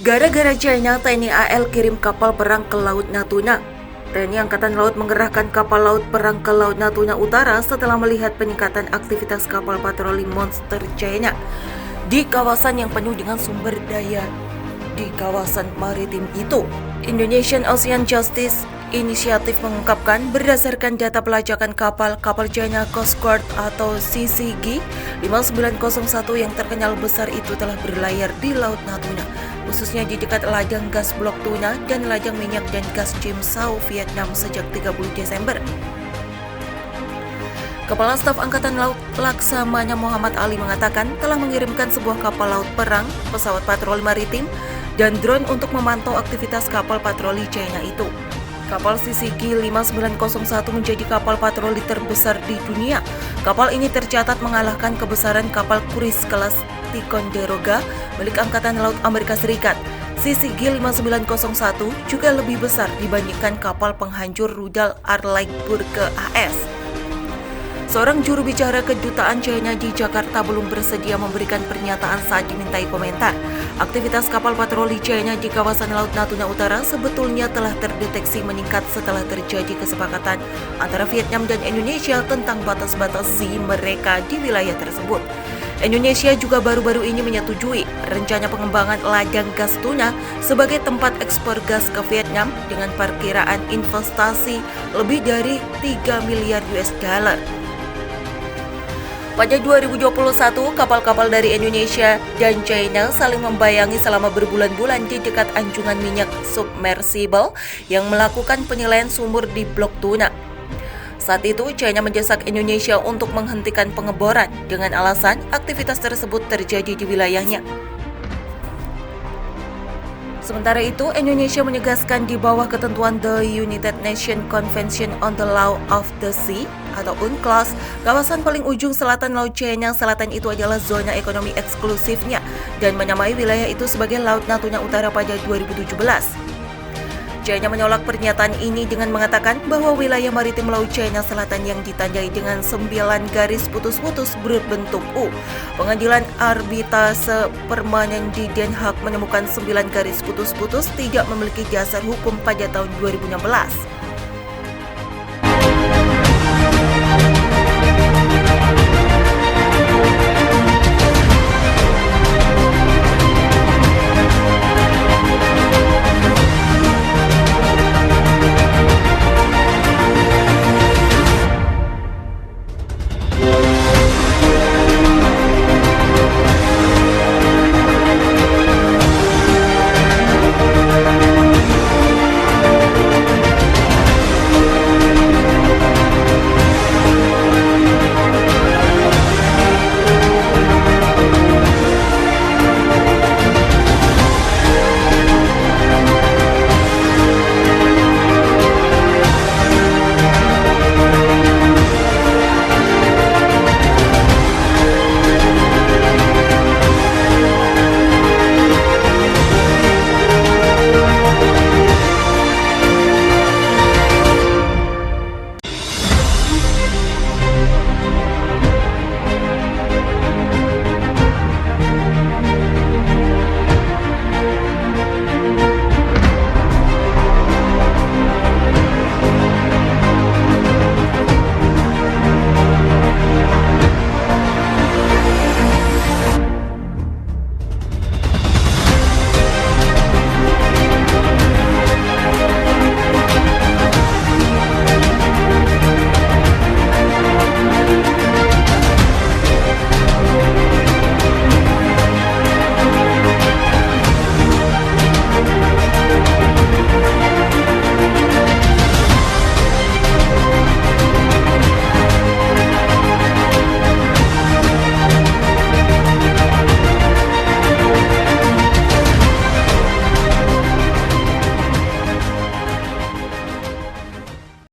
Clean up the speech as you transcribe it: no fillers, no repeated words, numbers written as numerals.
Gara-gara China, TNI AL kirim kapal perang ke Laut Natuna. TNI Angkatan Laut mengerahkan kapal laut perang ke Laut Natuna Utara setelah melihat peningkatan aktivitas kapal patroli monster China di kawasan yang penuh dengan sumber daya di kawasan maritim itu. Indonesian Ocean Justice Initiative mengungkapkan berdasarkan data pelacakan kapal China Coast Guard atau CCG 5901 yang terkenal besar itu telah berlayar di Laut Natuna, khususnya di dekat ladang gas Blok Tuna dan ladang minyak dan gas Chim Sao, Vietnam sejak 30 Desember. Kepala Staf Angkatan Laut Laksamana Muhammad Ali mengatakan telah mengirimkan sebuah kapal laut perang, pesawat patroli maritim, dan drone untuk memantau aktivitas kapal patroli China itu. Kapal CCG 5901 menjadi kapal patroli terbesar di dunia. Kapal ini tercatat mengalahkan kebesaran kapal kruis kelas Ticonderoga milik Angkatan Laut Amerika Serikat. CCG 5901 juga lebih besar dibandingkan kapal penghancur rudal Arleigh-Burke AS. Seorang juru bicara kedutaan China di Jakarta belum bersedia memberikan pernyataan saat dimintai komentar. Aktivitas kapal patroli China di kawasan Laut Natuna Utara sebetulnya telah terdeteksi meningkat setelah terjadi kesepakatan antara Vietnam dan Indonesia tentang batas-batas sea mereka di wilayah tersebut. Indonesia juga baru-baru ini menyetujui rencana pengembangan ladang gas tuna sebagai tempat ekspor gas ke Vietnam dengan perkiraan investasi lebih dari 3 miliar US dollar. Pada 2021, kapal-kapal dari Indonesia dan China saling membayangi selama berbulan-bulan di dekat anjungan minyak submersible yang melakukan penilaian sumur di Blok Tuna. Saat itu, China mendesak Indonesia untuk menghentikan pengeboran dengan alasan aktivitas tersebut terjadi di wilayahnya. Sementara itu, Indonesia menegaskan di bawah ketentuan The United Nations Convention on the Law of the Sea atau UNCLOS, kawasan paling ujung selatan Laut China Selatan itu adalah zona ekonomi eksklusifnya dan menamai wilayah itu sebagai Laut Natuna Utara pada 2017. China menolak pernyataan ini dengan mengatakan bahwa wilayah maritim Laut China Selatan yang ditandai dengan 9 garis putus-putus berbentuk U. Pengadilan Arbitrase Permanen di Den Haag menemukan 9 garis putus-putus tidak memiliki dasar hukum pada tahun 2016.